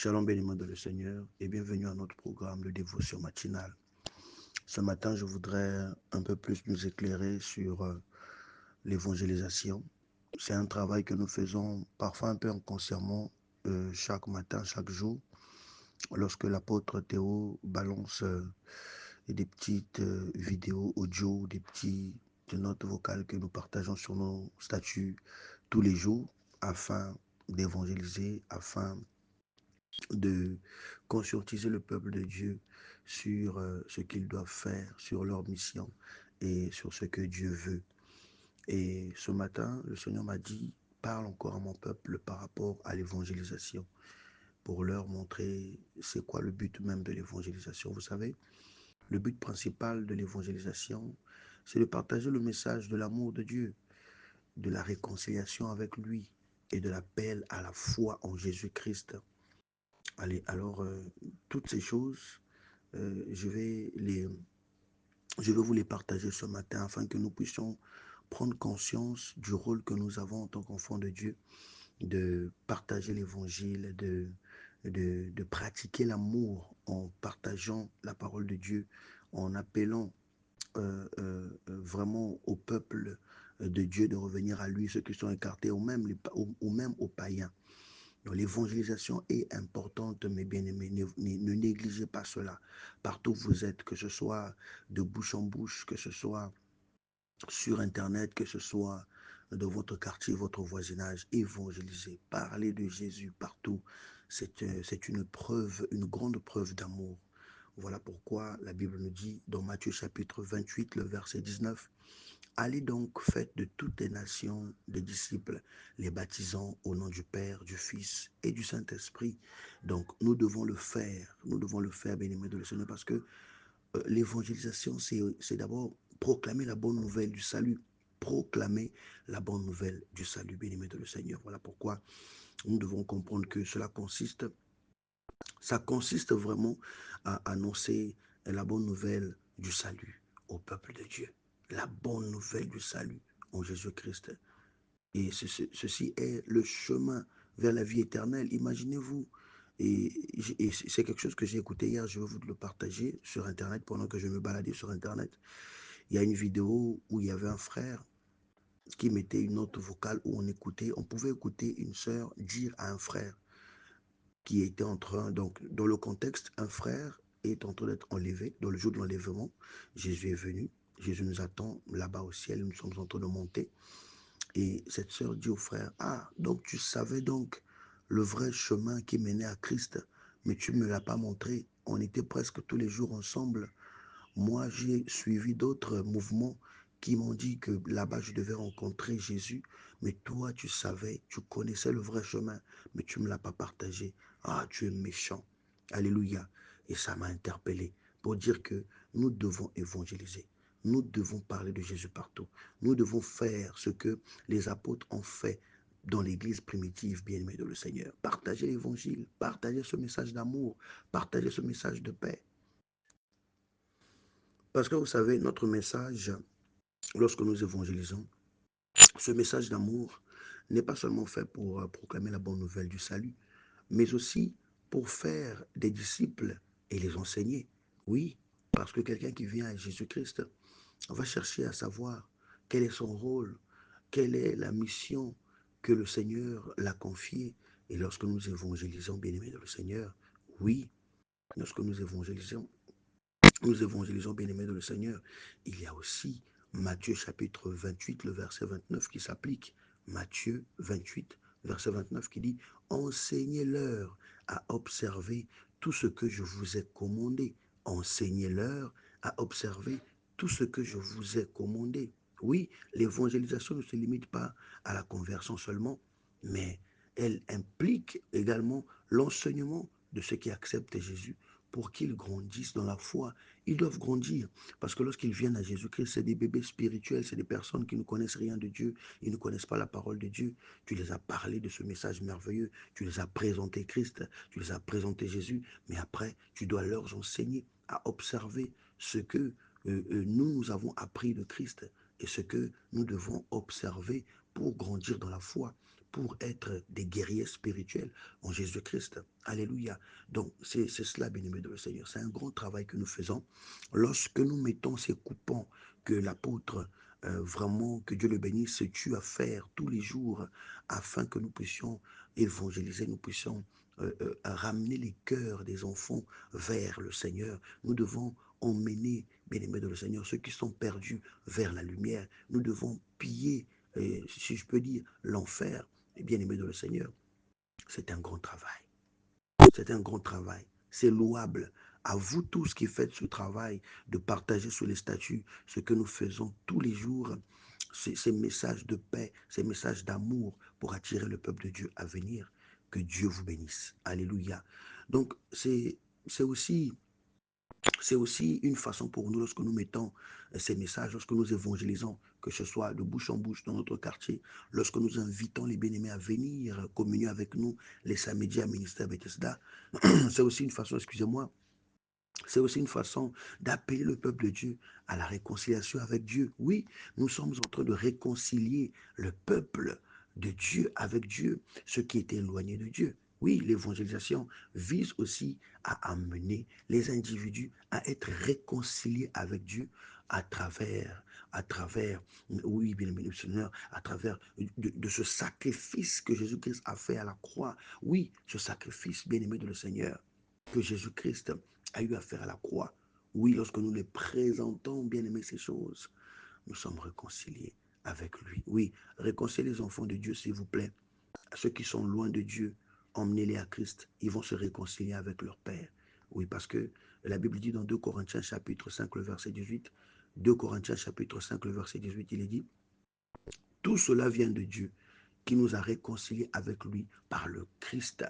Shalom bénémoine de le Seigneur et bienvenue à notre programme de dévotion matinale. Ce matin, je voudrais un peu plus nous éclairer sur l'évangélisation. C'est un travail que nous faisons parfois un peu inconsciemment chaque matin, chaque jour, lorsque l'apôtre Théo balance des petites vidéos audio, des petites notes vocales que nous partageons sur nos statuts tous les jours afin d'évangéliser, afin de conscientiser le peuple de Dieu sur ce qu'ils doivent faire, sur leur mission et sur ce que Dieu veut. Et ce matin, le Seigneur m'a dit, parle encore à mon peuple par rapport à l'évangélisation, pour leur montrer c'est quoi le but même de l'évangélisation. Vous savez, le but principal de l'évangélisation, c'est de partager le message de l'amour de Dieu, de la réconciliation avec lui et de l'appel à la foi en Jésus-Christ. Allez, alors, toutes ces choses, je vais vous les partager ce matin afin que nous puissions prendre conscience du rôle que nous avons en tant qu'enfants de Dieu, de partager l'évangile, de pratiquer l'amour en partageant la parole de Dieu, en appelant vraiment au peuple de Dieu de revenir à lui, ceux qui sont écartés, ou même aux païens. L'évangélisation est importante, mes bien-aimés. Ne négligez pas cela. Partout où vous êtes, que ce soit de bouche en bouche, que ce soit sur Internet, que ce soit dans votre quartier, votre voisinage, évangélisez. Parlez de Jésus partout. C'est une preuve, une grande preuve d'amour. Voilà pourquoi la Bible nous dit dans Matthieu chapitre 28, le verset 19, allez donc, faites de toutes les nations des disciples, les baptisant au nom du Père, du Fils et du Saint-Esprit. Donc, nous devons le faire, bien-aimés de le Seigneur, parce que l'évangélisation, c'est d'abord proclamer la bonne nouvelle du salut. Proclamer la bonne nouvelle du salut, bien-aimés de le Seigneur. Voilà pourquoi nous devons comprendre que ça consiste vraiment à annoncer la bonne nouvelle du salut au peuple de Dieu. La bonne nouvelle du salut en Jésus-Christ. Et ceci est le chemin vers la vie éternelle. Imaginez-vous. Et c'est quelque chose que j'ai écouté hier. Je vais vous le partager sur Internet pendant que je me baladais sur Internet. Il y a une vidéo où il y avait un frère qui mettait une note vocale où on pouvait écouter une sœur dire à un frère qui était en train, donc dans le contexte, un frère est en train d'être enlevé, dans le jour de l'enlèvement, Jésus est venu, Jésus nous attend là-bas au ciel, nous sommes en train de monter, et cette sœur dit au frère, ah, donc tu savais donc le vrai chemin qui menait à Christ, mais tu ne me l'as pas montré, on était presque tous les jours ensemble, moi j'ai suivi d'autres mouvements qui m'ont dit que là-bas je devais rencontrer Jésus, mais toi tu savais, tu connaissais le vrai chemin, mais tu ne me l'as pas partagé. Ah, tu es méchant. Alléluia. Et ça m'a interpellé pour dire que nous devons évangéliser. Nous devons parler de Jésus partout. Nous devons faire ce que les apôtres ont fait dans l'église primitive, bien-aimée de le Seigneur. Partager l'évangile, partager ce message d'amour, partager ce message de paix. Parce que vous savez, notre message, lorsque nous évangélisons, ce message d'amour n'est pas seulement fait pour proclamer la bonne nouvelle du salut, mais aussi pour faire des disciples et les enseigner. Oui, parce que quelqu'un qui vient à Jésus-Christ va chercher à savoir quel est son rôle, quelle est la mission que le Seigneur l'a confiée. Et lorsque nous évangélisons, bien-aimés de le Seigneur, oui, lorsque nous évangélisons, bien-aimés de le Seigneur, il y a aussi Matthieu chapitre 28, le verset 29 qui s'applique. Matthieu 28, verset 29 qui dit, enseignez-leur à observer tout ce que je vous ai commandé. Enseignez-leur à observer tout ce que je vous ai commandé. Oui, l'évangélisation ne se limite pas à la conversion seulement, mais elle implique également l'enseignement de ceux qui acceptent Jésus pour qu'ils grandissent dans la foi. Ils doivent grandir parce que lorsqu'ils viennent à Jésus-Christ, c'est des bébés spirituels, c'est des personnes qui ne connaissent rien de Dieu, ils ne connaissent pas la parole de Dieu. Tu les as parlé de ce message merveilleux, tu les as présenté Christ, tu les as présenté Jésus, mais après, tu dois leur enseigner à observer ce que nous avons appris de Christ et ce que nous devons observer pour grandir dans la foi. pour être des guerriers spirituels en Jésus-Christ. Alléluia. Donc, c'est cela, bien-aimé de le Seigneur. C'est un grand travail que nous faisons. Lorsque nous mettons ces coupons que l'apôtre, vraiment, que Dieu le bénisse, se tue à faire tous les jours afin que nous puissions évangéliser, nous puissions ramener les cœurs des enfants vers le Seigneur. Nous devons emmener, bien-aimés de le Seigneur, ceux qui sont perdus vers la lumière. Nous devons piller, si je peux dire, l'enfer. Bien-aimés de le Seigneur, c'est un grand travail. C'est un grand travail. C'est louable. À vous tous qui faites ce travail de partager sur les statuts ce que nous faisons tous les jours, ces messages de paix, ces messages d'amour pour attirer le peuple de Dieu à venir. Que Dieu vous bénisse. Alléluia. Donc, c'est aussi c'est aussi une façon pour nous, lorsque nous mettons ces messages, lorsque nous évangélisons, que ce soit de bouche en bouche dans notre quartier, lorsque nous invitons les bien-aimés à venir communier avec nous les samedis à Ministère Bethesda, c'est aussi une façon, excusez-moi, c'est aussi une façon d'appeler le peuple de Dieu à la réconciliation avec Dieu. Oui, nous sommes en train de réconcilier le peuple de Dieu avec Dieu, ceux qui étaient éloignés de Dieu. Oui, l'évangélisation vise aussi à amener les individus à être réconciliés avec Dieu à travers, oui, bien aimé le Seigneur, à travers de ce sacrifice que Jésus-Christ a fait à la croix. Oui, ce sacrifice, bien aimé de le Seigneur, que Jésus-Christ a eu à faire à la croix. Oui, lorsque nous les présentons, bien aimé, ces choses, nous sommes réconciliés avec lui. Oui, réconcilier les enfants de Dieu, s'il vous plaît. À ceux qui sont loin de Dieu, emmenez-les à Christ. Ils vont se réconcilier avec leur Père. Oui, parce que la Bible dit dans 2 Corinthiens chapitre 5, le verset 18, 2 Corinthiens chapitre 5, le verset 18, il est dit, tout cela vient de Dieu qui nous a réconciliés avec lui par le Christ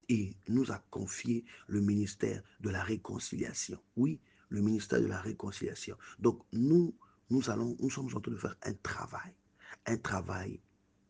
et nous a confié le ministère de la réconciliation. Oui, le ministère de la réconciliation. Donc nous sommes en train de faire un travail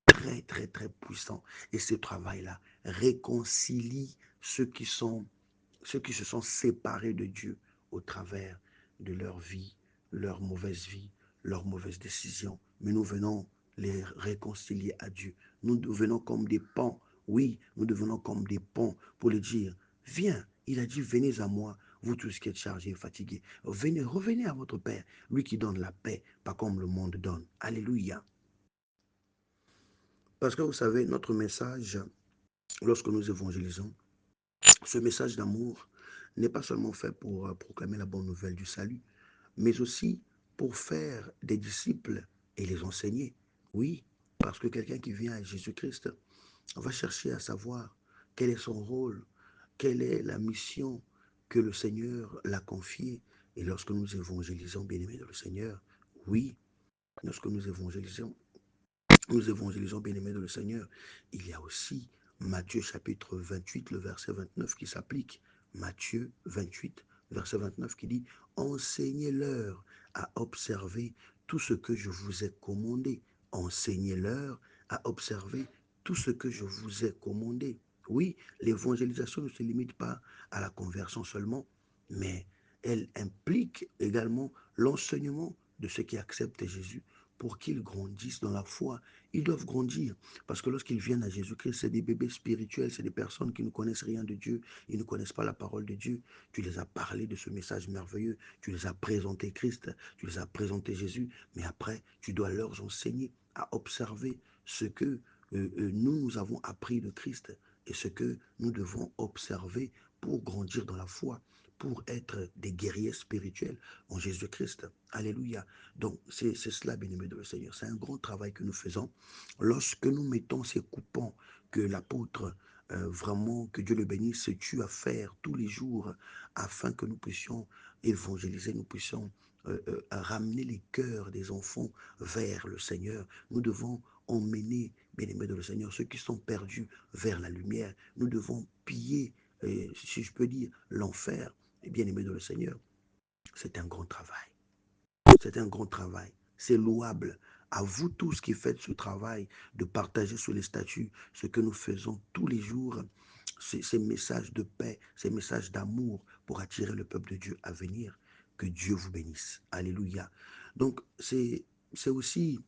très, très, très puissant. Et ce travail-là réconcilie ceux qui se sont séparés de Dieu au travers de leur vie, leur mauvaise vie, leurs mauvaises décisions. Mais nous venons les réconcilier à Dieu. Nous devenons comme des ponts. Oui, nous devenons comme des ponts pour le dire, viens, il a dit, venez à moi, vous tous qui êtes chargés et fatigués. Venez, revenez à votre Père, lui qui donne la paix, pas comme le monde donne. Alléluia. Parce que vous savez, notre message, lorsque nous évangélisons, ce message d'amour n'est pas seulement fait pour proclamer la bonne nouvelle du salut, mais aussi pour faire des disciples et les enseigner. Oui, parce que quelqu'un qui vient à Jésus-Christ va chercher à savoir quel est son rôle, quelle est la mission que le Seigneur l'a confiée. Et lorsque nous évangélisons, bien-aimés dans le Seigneur, oui, lorsque nous évangélisons, bien-aimés de le Seigneur, il y a aussi Matthieu chapitre 28, le verset 29 qui s'applique. Matthieu 28, verset 29 qui dit, enseignez-leur à observer tout ce que je vous ai commandé. Enseignez-leur à observer tout ce que je vous ai commandé. Oui, l'évangélisation ne se limite pas à la conversion seulement, mais elle implique également l'enseignement de ceux qui acceptent Jésus pour qu'ils grandissent dans la foi. Ils doivent grandir parce que lorsqu'ils viennent à Jésus-Christ, c'est des bébés spirituels, c'est des personnes qui ne connaissent rien de Dieu, ils ne connaissent pas la parole de Dieu. Tu les as parlé de ce message merveilleux, tu les as présenté Christ, tu les as présenté Jésus, mais après, tu dois leur enseigner à observer ce que nous avons appris de Christ et ce que nous devons observer pour grandir dans la foi, pour être des guerriers spirituels en Jésus-Christ. Alléluia. Donc, c'est cela, bien-aimé de le Seigneur. C'est un grand travail que nous faisons. Lorsque nous mettons ces coupons que l'apôtre, vraiment, que Dieu le bénisse, se tue à faire tous les jours afin que nous puissions évangéliser, nous puissions ramener les cœurs des enfants vers le Seigneur. Nous devons emmener, bien-aimés de le Seigneur, ceux qui sont perdus vers la lumière. Nous devons piller, si je peux dire, l'enfer. Et bien-aimés de le Seigneur, c'est un grand travail. C'est un grand travail. C'est louable. À vous tous qui faites ce travail de partager sur les statuts ce que nous faisons tous les jours, ces messages de paix, ces messages d'amour pour attirer le peuple de Dieu à venir. Que Dieu vous bénisse. Alléluia. Donc, c'est aussi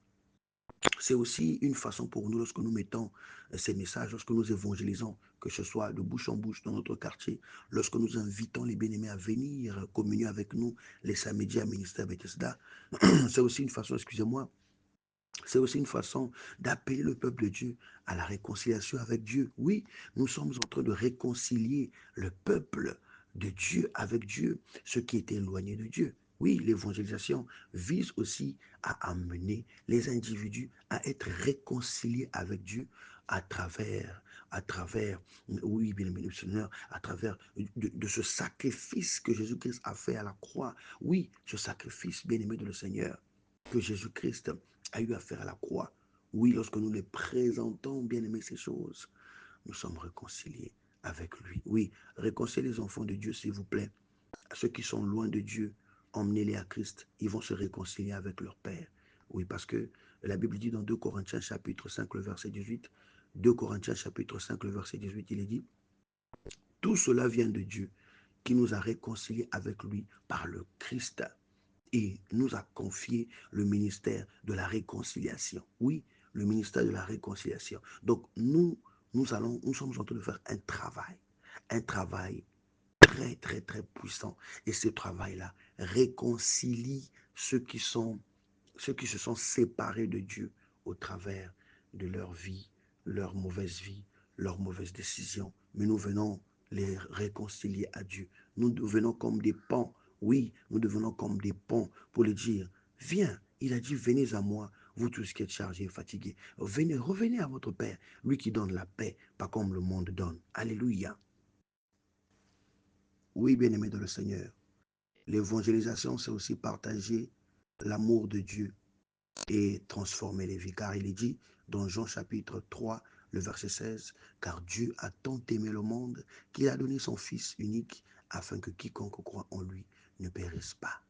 C'est aussi une façon pour nous, lorsque nous mettons ces messages, lorsque nous évangélisons, que ce soit de bouche en bouche dans notre quartier, lorsque nous invitons les bien-aimés à venir communier avec nous les samedis à Ministère Bethesda, c'est aussi une façon, excusez-moi, c'est aussi une façon d'appeler le peuple de Dieu à la réconciliation avec Dieu. Oui, nous sommes en train de réconcilier le peuple de Dieu avec Dieu, ceux qui étaient éloignés de Dieu. Oui, l'évangélisation vise aussi à amener les individus à être réconciliés avec Dieu à travers, oui, bien aimé le Seigneur, à travers de ce sacrifice que Jésus-Christ a fait à la croix. Oui, ce sacrifice, bien aimé de le Seigneur, que Jésus-Christ a eu à faire à la croix. Oui, lorsque nous les présentons, bien aimé, ces choses, nous sommes réconciliés avec lui. Oui, réconcilier les enfants de Dieu, s'il vous plaît. À ceux qui sont loin de Dieu, emmenez-les à Christ. Ils vont se réconcilier avec leur Père. Oui, parce que la Bible dit dans 2 Corinthiens chapitre 5, le verset 18, 2 Corinthiens chapitre 5, le verset 18, il est dit, tout cela vient de Dieu qui nous a réconciliés avec lui par le Christ et nous a confié le ministère de la réconciliation. Oui, le ministère de la réconciliation. Donc, nous sommes en train de faire un travail très, très, très puissant. Et ce travail-là réconcilie ceux qui se sont séparés de Dieu au travers de leur vie, leur mauvaise vie, leurs mauvaises décisions. Mais nous venons les réconcilier à Dieu. Nous devenons comme des ponts. Oui, nous devenons comme des ponts pour lui dire, viens. Il a dit, venez à moi, vous tous qui êtes chargés et fatigués. Venez, revenez à votre Père, lui qui donne la paix, pas comme le monde donne. Alléluia. Oui, bien-aimé dans le Seigneur. L'évangélisation, c'est aussi partager l'amour de Dieu et transformer les vies. Car il est dit dans Jean chapitre 3, le verset 16, car Dieu a tant aimé le monde qu'il a donné son Fils unique afin que quiconque croit en lui ne périsse pas.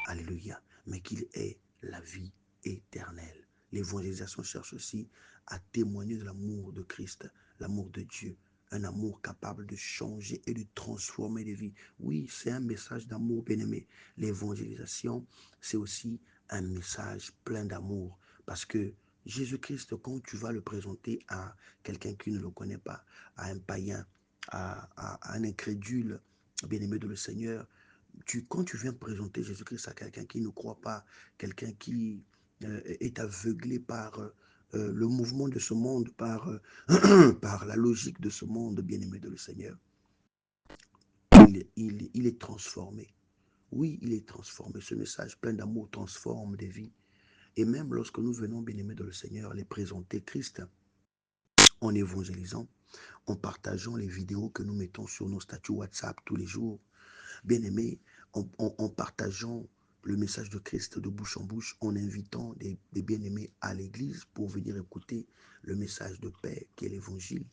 Alléluia. Mais qu'il ait la vie éternelle. L'évangélisation cherche aussi à témoigner de l'amour de Christ, l'amour de Dieu, un amour capable de changer et de transformer les vies. Oui, c'est un message d'amour, bien-aimé. L'évangélisation, c'est aussi un message plein d'amour. Parce que Jésus-Christ, quand tu vas le présenter à quelqu'un qui ne le connaît pas, à un païen, à un incrédule, bien-aimé de le Seigneur, quand tu viens présenter Jésus-Christ à quelqu'un qui ne croit pas, quelqu'un qui est aveuglé par le mouvement de ce monde, par la logique de ce monde, bien-aimé de le Seigneur, il est transformé. Oui, il est transformé. Ce message plein d'amour transforme des vies. Et même lorsque nous venons, bien-aimés de le Seigneur, les présenter Christ en évangélisant, en partageant les vidéos que nous mettons sur nos statuts WhatsApp tous les jours, bien-aimés, en partageant le message de Christ de bouche en bouche, en invitant des bien-aimés à l'église pour venir écouter le message de paix qui est l'évangile.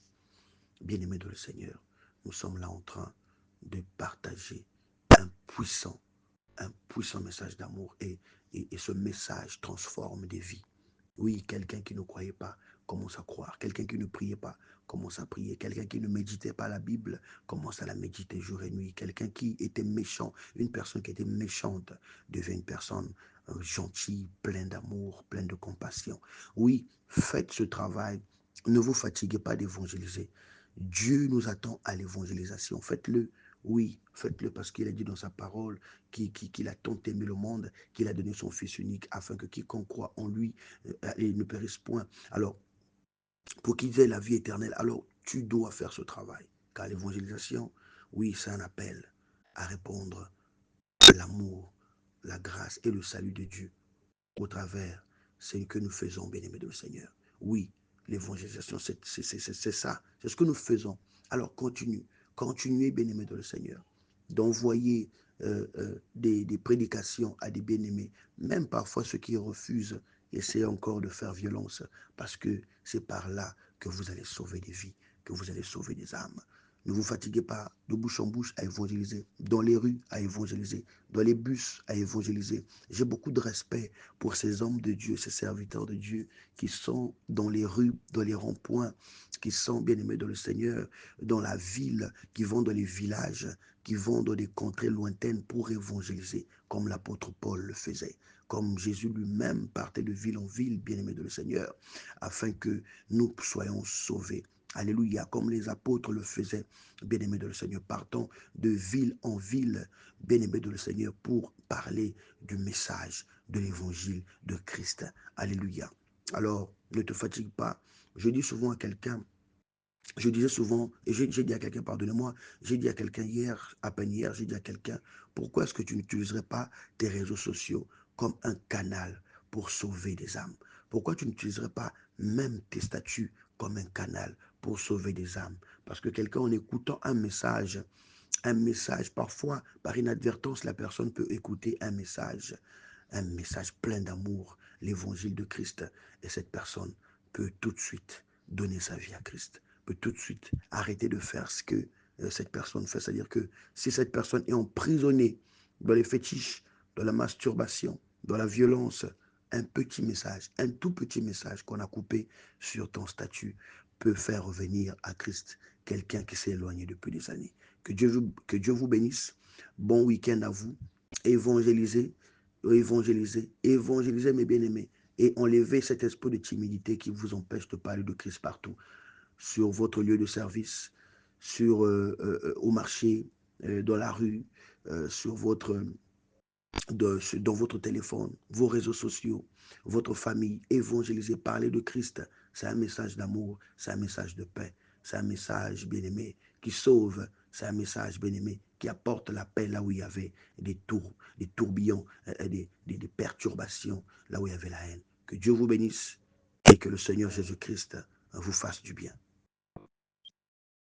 Bien-aimés de le Seigneur, nous sommes là en train de partager un puissant, un puissant message d'amour et ce message transforme des vies. Oui, quelqu'un qui ne croyait pas commence à croire. Quelqu'un qui ne priait pas commence à prier. Quelqu'un qui ne méditait pas la Bible commence à la méditer jour et nuit. Quelqu'un qui était méchant, une personne qui était méchante devient une personne gentille, pleine d'amour, pleine de compassion. Oui, faites ce travail. Ne vous fatiguez pas d'évangéliser. Dieu nous attend à l'évangélisation. Faites-le. Oui, faites-le parce qu'il a dit dans sa parole qu'il a tant aimé le monde qu'il a donné son Fils unique afin que quiconque croit en lui ne périsse point. Alors, pour qu'ils aient la vie éternelle, alors tu dois faire ce travail. Car l'évangélisation, oui, c'est un appel à répondre à l'amour, la grâce et le salut de Dieu au travers ce que nous faisons, bien-aimés de le Seigneur. Oui, l'évangélisation, c'est ça, c'est ce que nous faisons. Alors continuez, bien-aimés de le Seigneur, d'envoyer des prédications à des bien-aimés, même parfois ceux qui refusent, essayez encore de faire violence, parce que c'est par là que vous allez sauver des vies, que vous allez sauver des âmes. Ne vous fatiguez pas de bouche en bouche à évangéliser, dans les rues à évangéliser, dans les bus à évangéliser. J'ai beaucoup de respect pour ces hommes de Dieu, ces serviteurs de Dieu qui sont dans les rues, dans les ronds-points, qui sont bien-aimés dans le Seigneur, dans la ville, qui vont dans les villages, qui vont dans des contrées lointaines pour évangéliser, comme l'apôtre Paul le faisait, comme Jésus lui-même partait de ville en ville, bien-aimé de le Seigneur, afin que nous soyons sauvés. Alléluia, comme les apôtres le faisaient, bien-aimés de le Seigneur, partons de ville en ville, bien-aimés de le Seigneur, pour parler du message de l'évangile de Christ. Alléluia. Alors, ne te fatigue pas. Je dis souvent à quelqu'un, je disais souvent, et j'ai dit à quelqu'un, pardonnez-moi, j'ai dit à quelqu'un hier, à peine hier, j'ai dit à quelqu'un, pourquoi est-ce que tu n'utiliserais pas tes réseaux sociaux comme un canal pour sauver des âmes? Pourquoi tu n'utiliserais pas même tes statuts comme un canal pour sauver des âmes? Parce que quelqu'un, en écoutant un message, parfois, par inadvertance, la personne peut écouter un message plein d'amour, l'évangile de Christ, et cette personne peut tout de suite donner sa vie à Christ, peut tout de suite arrêter de faire ce que cette personne fait. C'est-à-dire que si cette personne est emprisonnée dans les fétiches, dans la masturbation, dans la violence, un petit message, un tout petit message qu'on a coupé sur ton statut peut faire revenir à Christ quelqu'un qui s'est éloigné depuis des années. Que Dieu vous bénisse. Bon week-end à vous. Évangélisez, évangélisez, évangélisez mes bien-aimés. Et enlevez cet esprit de timidité qui vous empêche de parler de Christ partout. Sur votre lieu de service, au marché, dans la rue, sur dans votre téléphone, vos réseaux sociaux, votre famille, évangéliser, parler de Christ. C'est un message d'amour, c'est un message de paix, c'est un message bien-aimé qui sauve, c'est un message bien-aimé qui apporte la paix là où il y avait des tourbillons, des perturbations, là où il y avait la haine. Que Dieu vous bénisse et que le Seigneur Jésus-Christ vous fasse du bien.